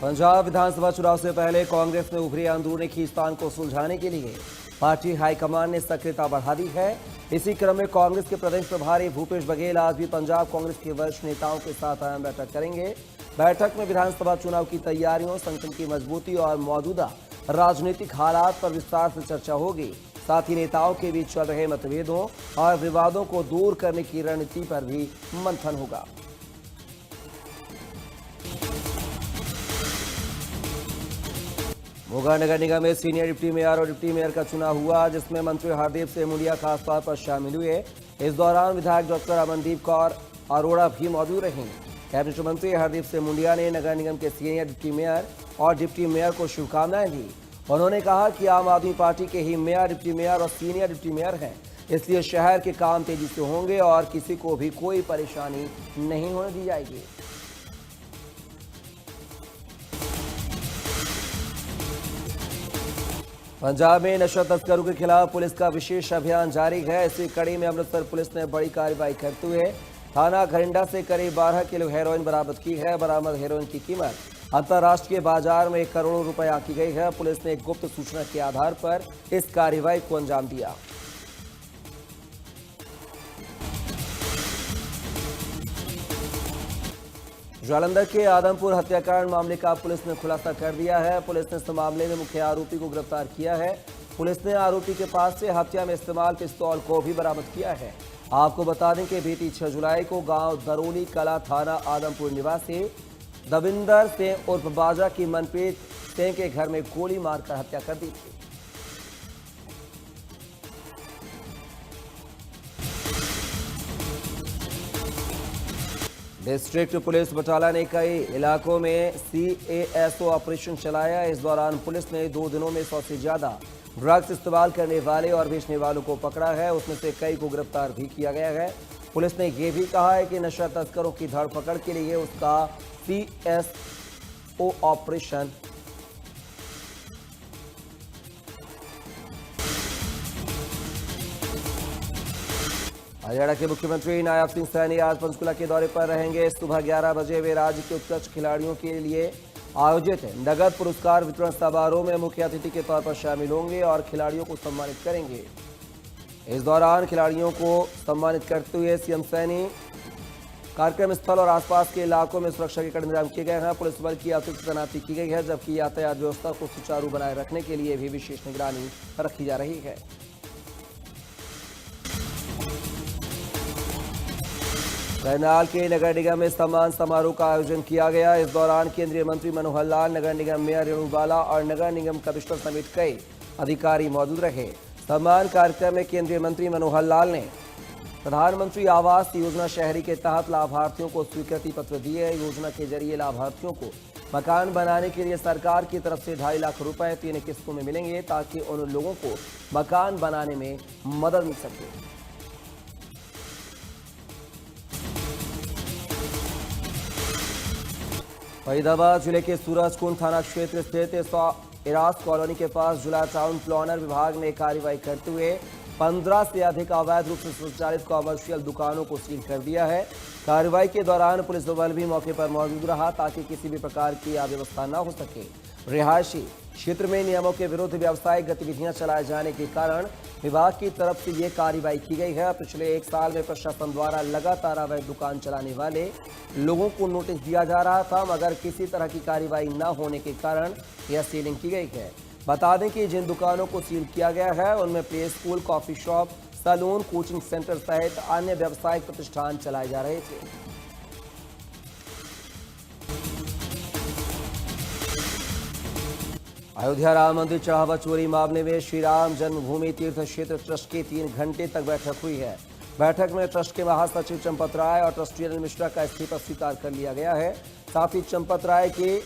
पंजाब विधानसभा चुनाव से पहले कांग्रेस में उभरी अंदरूनी खींचतान को सुलझाने के लिए पार्टी हाईकमान ने सक्रियता बढ़ा दी है। इसी क्रम में कांग्रेस के प्रदेश प्रभारी भूपेश बघेल आज भी पंजाब कांग्रेस के वरिष्ठ नेताओं के साथ अहम बैठक करेंगे। बैठक में विधानसभा चुनाव की तैयारियों, संगठन की मजबूती और मौजूदा राजनीतिक हालात पर विस्तार से चर्चा होगी। साथ ही नेताओं के बीच चल रहे मतभेदों और विवादों को दूर करने की रणनीति पर भी मंथन होगा। मोगा नगर निगम में सीनियर डिप्टी मेयर और डिप्टी मेयर का चुनाव हुआ, जिसमें मंत्री हरदीप सिंह मुंडिया खासतौर पर शामिल हुए। इस दौरान विधायक डॉक्टर अमनदीप कौर अरोड़ा भी मौजूद रहीं। कैबिनेट मंत्री हरदीप सिंह मुंडिया ने नगर निगम के सीनियर डिप्टी मेयर और डिप्टी मेयर को शुभकामनाएं दी। उन्होंने कहा कि आम आदमी पार्टी के ही मेयर, डिप्टी मेयर और सीनियर डिप्टी मेयर हैं, इसलिए शहर के काम तेजी से होंगे और किसी को भी कोई परेशानी नहीं होने दी जाएगी। पंजाब में नशा तस्करों के खिलाफ पुलिस का विशेष अभियान जारी है। इसी कड़ी में अमृतसर पुलिस ने बड़ी कार्रवाई करते हुए थाना घरिंडा से करीब 12 किलो हेरोइन बरामद की है। बरामद हेरोइन की कीमत अंतर्राष्ट्रीय बाजार में 1 करोड़ रुपए आंकी गई है। पुलिस ने एक गुप्त सूचना के आधार पर इस कार्रवाई को अंजाम दिया। जालंधर के आदमपुर हत्याकांड मामले का पुलिस ने खुलासा कर दिया है। पुलिस ने इस मामले में मुख्य आरोपी को गिरफ्तार किया है। पुलिस ने आरोपी के पास से हत्या में इस्तेमाल पिस्तौल को भी बरामद किया है। आपको बता दें कि बीती 6 जुलाई को गांव दरोली कला थाना आदमपुर निवासी दविंदर सिंह उर्फ बाजा की मनप्रीत सिंह के घर में गोली मारकर हत्या कर दी थी। डिस्ट्रिक्ट पुलिस बटाला ने कई इलाकों में CASO ऑपरेशन चलाया। इस दौरान पुलिस ने 2 दिनों में 100 से ज्यादा ड्रग्स इस्तेमाल करने वाले और बेचने वालों को पकड़ा है। उसमें से कई को गिरफ्तार भी किया गया है। पुलिस ने यह भी कहा है कि नशा तस्करों की धरपकड़ के लिए उसका CSO ऑपरेशन हरियाणा के मुख्यमंत्री नायब सिंह सैनी आज पंचकुला के दौरे पर रहेंगे। सुबह 11 बजे वे राज्य के उत्कृष्ट खिलाड़ियों के लिए आयोजित नगद पुरस्कार वितरण समारोह में मुख्य अतिथि के तौर पर शामिल होंगे और खिलाड़ियों को सम्मानित करेंगे। इस दौरान खिलाड़ियों को सम्मानित करते हुए सीएम सैनी कार्यक्रम स्थल और आसपास के इलाकों में सुरक्षा के कड़े इंतजाम किए गए हैं। पुलिस बल की अतिरिक्त तैनाती की गई है, जबकि यातायात व्यवस्था को सुचारू बनाए रखने के लिए भी विशेष निगरानी रखी जा रही है। करनाल के नगर निगम में सम्मान समारोह का आयोजन किया गया। इस दौरान केंद्रीय मंत्री मनोहर लाल, नगर निगम मेयर रेणु बाला और नगर निगम कमिश्नर समेत कई अधिकारी मौजूद रहे। सम्मान कार्यक्रम में केंद्रीय मंत्री मनोहर लाल ने प्रधानमंत्री आवास योजना शहरी के तहत लाभार्थियों को स्वीकृति पत्र दिए। योजना के जरिए लाभार्थियों को मकान बनाने के लिए सरकार की तरफ से 2.5 लाख रुपए 3 किस्तों में मिलेंगे, ताकि उन लोगों को मकान बनाने में मदद मिल सके। फरीदाबाद जिले के सूरजकुंड थाना क्षेत्र स्थित इरास कॉलोनी के पास जिला टाउन प्लानर विभाग ने कार्रवाई करते हुए 15 से अधिक अवैध रूप से संचालित कॉमर्शियल दुकानों को सील कर दिया है। कार्रवाई के दौरान पुलिस बल भी मौके पर मौजूद रहा, ताकि किसी भी प्रकार की अव्यवस्था न हो सके। रिहायशी क्षेत्र में नियमों के विरुद्ध व्यावसायिक गतिविधियां चलाए जाने के कारण विभाग की तरफ से ये कार्रवाई की गई है। पिछले 1 साल में प्रशासन द्वारा लगातार अवैध दुकान चलाने वाले लोगों को नोटिस दिया जा रहा था, मगर किसी तरह की कार्रवाई न होने के कारण यह सीलिंग की गई है। बता दें कि जिन दुकानों को सील किया गया है उनमें play school, coffee shop, salon, coaching centre सहित अन्य व्यावसायिक प्रतिष्ठान चलाए जा रहे थे। अयोध्या राम मंदिर चढ़ावा चोरी मामले में श्री राम जन्मभूमि तीर्थ क्षेत्र ट्रस्ट की 3 घंटे तक बैठक हुई है। बैठक में ट्रस्ट के महासचिव चंपत राय और ट्रस्टी अनिल मिश्रा का इस्तीफा स्वीकार कर लिया गया है। साथ ही चंपत राय की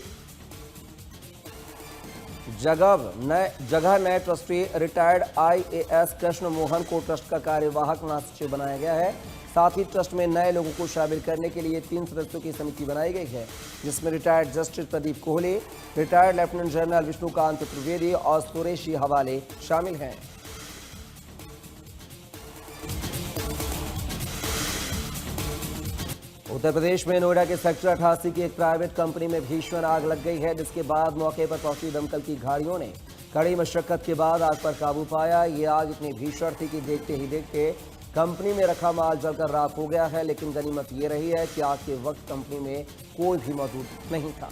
जगह नए trustee retired IAS Krishna Mohan को ट्रस्ट का कार्यवाहक महासचिव बनाया गया है। साथ ही ट्रस्ट में नए लोगों को शामिल करने के लिए 3 सदस्यों की समिति बनाई गई है, जिसमें retired justice Pradeep Kohli, retired lieutenant general Vishnukant Trivedi और सुरेशी हवाले शामिल हैं। उत्तर प्रदेश में नोएडा के सेक्टर 88 की एक प्राइवेट कंपनी में भीषण आग लग गई है, जिसके बाद मौके पर पहुंची दमकल की गाड़ियों ने कड़ी मशक्कत के बाद आग पर काबू पाया। ये आग इतनी भीषण थी कि देखते ही देखते कंपनी में रखा माल जलकर राख हो गया है, लेकिन गनीमत ये रही है कि आग के वक्त कंपनी में कोई भी मौजूद नहीं था।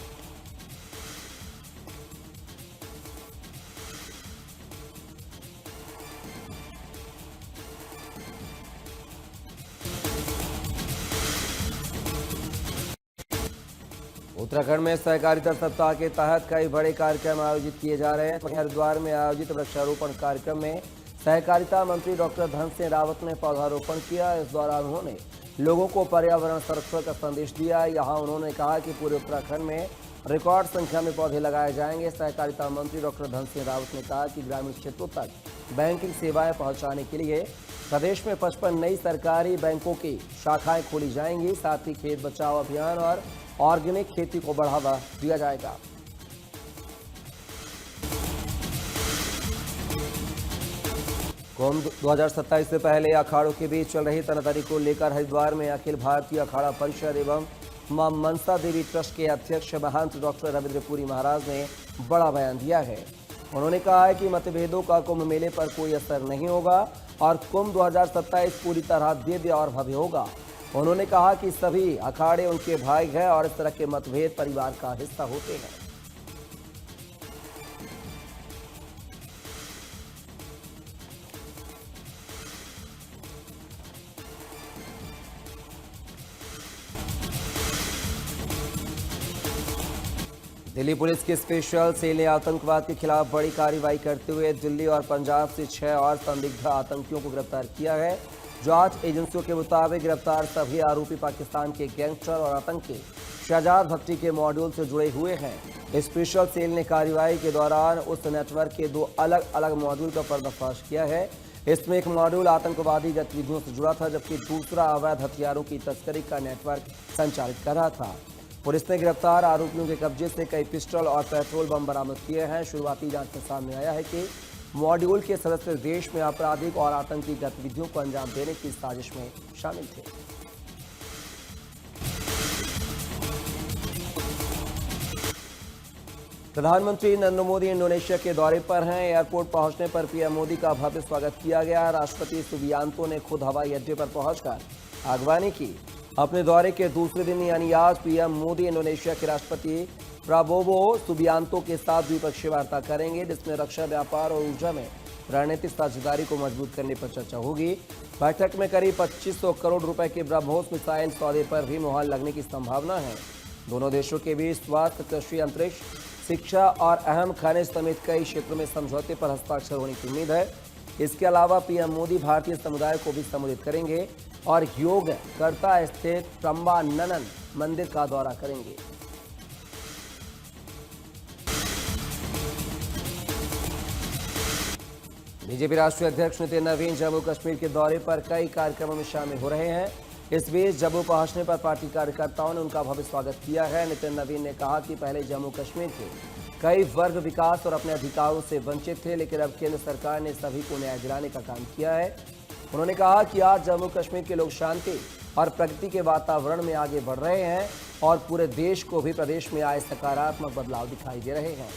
उत्तराखंड में सहकारिता सप्ताह के तहत कई बड़े कार्यक्रम आयोजित किए जा रहे हैं। वहीं हरिद्वार में आयोजित वृक्षारोपण कार्यक्रम में सहकारिता मंत्री डॉक्टर धन सिंह रावत ने पौधारोपण किया। इस दौरान उन्होंने लोगों को पर्यावरण संरक्षण का संदेश दिया। यहाँ उन्होंने कहा कि पूरे उत्तराखंड में रिकॉर्ड संख्या में पौधे लगाए जाएंगे। सहकारिता मंत्री डॉक्टर धन सिंह रावत ने कहा कि ग्रामीण क्षेत्रों तक बैंकिंग सेवाएं पहुंचाने के लिए प्रदेश में 55 नई सरकारी बैंकों की शाखाएं खोली जाएंगी। साथ ही खेत बचाओ अभियान और ऑर्गेनिक खेती को बढ़ावा दिया जाएगा। कुंभ 2027 से पहले अखाड़ों के बीच चल रही तनातनी को लेकर हरिद्वार में अखिल भारतीय अखाड़ा परिषद एवं मां मनसा देवी ट्रस्ट के अध्यक्ष महंत डॉक्टर रविंद्र पुरी महाराज ने बड़ा बयान दिया है। उन्होंने कहा है कि मतभेदों का कुंभ मेले पर कोई असर नहीं होगा और कुंभ 2027 पूरी तरह दिव्य और भव्य होगा। उन्होंने कहा कि सभी अखाड़े उनके भाई हैं और इस तरह के मतभेद परिवार का हिस्सा होते हैं। दिल्ली पुलिस की स्पेशल सेल ने आतंकवाद के खिलाफ बड़ी कार्रवाई करते हुए दिल्ली और पंजाब से 6 और संदिग्ध आतंकियों को गिरफ्तार किया है। जांच एजेंसियों के मुताबिक गिरफ्तार सभी आरोपी पाकिस्तान के गैंगस्टर और आतंकी शहजाद भट्टी के मॉड्यूल से जुड़े हुए हैं। स्पेशल सेल ने कार्रवाई के दौरान उस नेटवर्क के 2 अलग अलग मॉड्यूल का पर्दाफाश किया है। इसमें एक मॉड्यूल आतंकवादी गतिविधियों से जुड़ा था, जबकि दूसरा अवैध हथियारों की तस्करी का नेटवर्क संचालित कर रहा था। पुलिस ने गिरफ्तार आरोपियों के कब्जे से कई पिस्टल और पेट्रोल बम बरामद किए हैं। शुरुआती जांच में सामने आया है कि मॉड्यूल के सदस्य देश में आपराधिक और आतंकी गतिविधियों को अंजाम देने की साजिश में शामिल थे। प्रधानमंत्री नरेंद्र मोदी इंडोनेशिया के दौरे पर हैं। एयरपोर्ट पहुंचने पर पीएम मोदी का भव्य स्वागत किया गया। राष्ट्रपति सुबियांतो ने खुद हवाई अड्डे पर पहुंचकर आगवानी की। अपने दौरे के दूसरे दिन यानी आज पीएम मोदी इंडोनेशिया के राष्ट्रपति प्राबोवो सुबियांतो के साथ द्विपक्षीय वार्ता करेंगे, जिसमें रक्षा, व्यापार और ऊर्जा में रणनीतिक साझेदारी को मजबूत करने पर चर्चा होगी। बैठक में करीब 2500 करोड़ रुपए के ब्रह्मोस मिसाइल सौदे पर भी मुहर लगने की संभावना है। दोनों देशों के बीच स्वास्थ्य, कृषि, अंतरिक्ष, शिक्षा और अहम खनिज समेत कई क्षेत्रों में समझौते पर हस्ताक्षर होने की उम्मीद है। इसके अलावा पीएम मोदी भारतीय समुदाय को भी संबोधित करेंगे और योगकर्ता स्थित ट्रम्बाननन मंदिर का दौरा करेंगे। बीजेपी राष्ट्रीय अध्यक्ष नितिन नवीन जम्मू कश्मीर के दौरे पर कई कार्यक्रमों में शामिल हो रहे हैं। इस बीच जम्मू पहुंचने पर पार्टी कार्यकर्ताओं ने उनका भव्य स्वागत किया है। नितिन नवीन ने कहा कि पहले जम्मू कश्मीर के कई वर्ग विकास और अपने अधिकारों से वंचित थे, लेकिन अब केंद्र सरकार ने सभी को न्याय दिलाने का काम किया है। उन्होंने कहा कि आज जम्मू कश्मीर के लोग शांति और प्रगति के वातावरण में आगे बढ़ रहे हैं और पूरे देश को भी प्रदेश में आए सकारात्मक बदलाव दिखाई दे रहे हैं।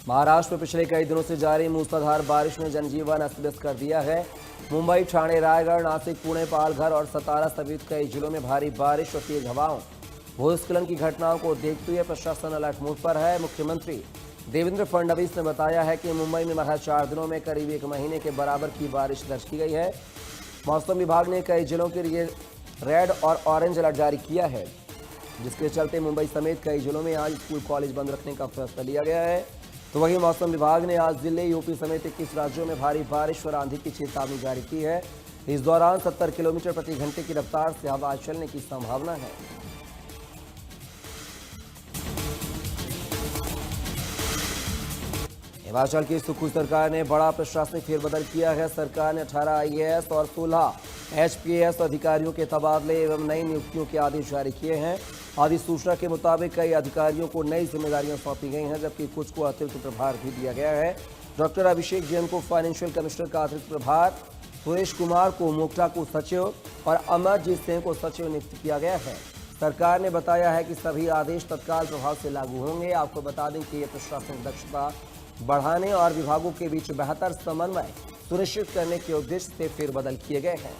महाराष्ट्र में पिछले कई दिनों से जारी मूसलाधार बारिश ने जनजीवन अस्त व्यस्त कर दिया है। मुंबई, ठाणे, रायगढ़, नासिक, पुणे, पालघर और सतारा समेत कई जिलों में भारी बारिश और तेज हवाओं, भूस्खलन की घटनाओं को देखते हुए प्रशासन अलर्ट मोड पर है। मुख्यमंत्री देवेंद्र फडणवीस ने बताया है कि मुंबई में महज 4 दिनों में करीब 1 महीने के बराबर की बारिश दर्ज की गई है। मौसम विभाग ने कई जिलों के लिए रेड और ऑरेंज अलर्ट जारी किया है, जिसके चलते मुंबई समेत कई जिलों में आज स्कूल, कॉलेज बंद रखने का फैसला लिया गया है। तो वहीं मौसम विभाग ने आज दिल्ली, यूपी समेत 21 राज्यों में भारी बारिश और आंधी की चेतावनी जारी की है। इस दौरान 70 किलोमीटर प्रति घंटे की रफ्तार से हवा चलने की संभावना है। हिमाचल की सुक्खू सरकार ने बड़ा प्रशासनिक फेरबदल किया है। सरकार ने 18 आईएएस और 16 एचपीएस अधिकारियों के तबादले एवं नई नियुक्तियों के आदेश जारी किए हैं। अधिसूचना के मुताबिक कई अधिकारियों को नई जिम्मेदारियां सौंपी गई हैं, जबकि कुछ को अतिरिक्त प्रभार भी दिया गया है। डॉक्टर अभिषेक जैन को फाइनेंशियल कमिश्नर का अतिरिक्त प्रभार, सुरेश कुमार को मोक्टा को सचिव और अमरजीत सिंह को सचिव नियुक्त किया गया है। सरकार ने बताया है कि सभी आदेश तत्काल प्रभाव से लागू होंगे। आपको बता दें कि ये प्रशासनिक दक्षता बढ़ाने और विभागों के बीच बेहतर समन्वय सुनिश्चित करने के उद्देश्य से फेरबदल किए गए हैं।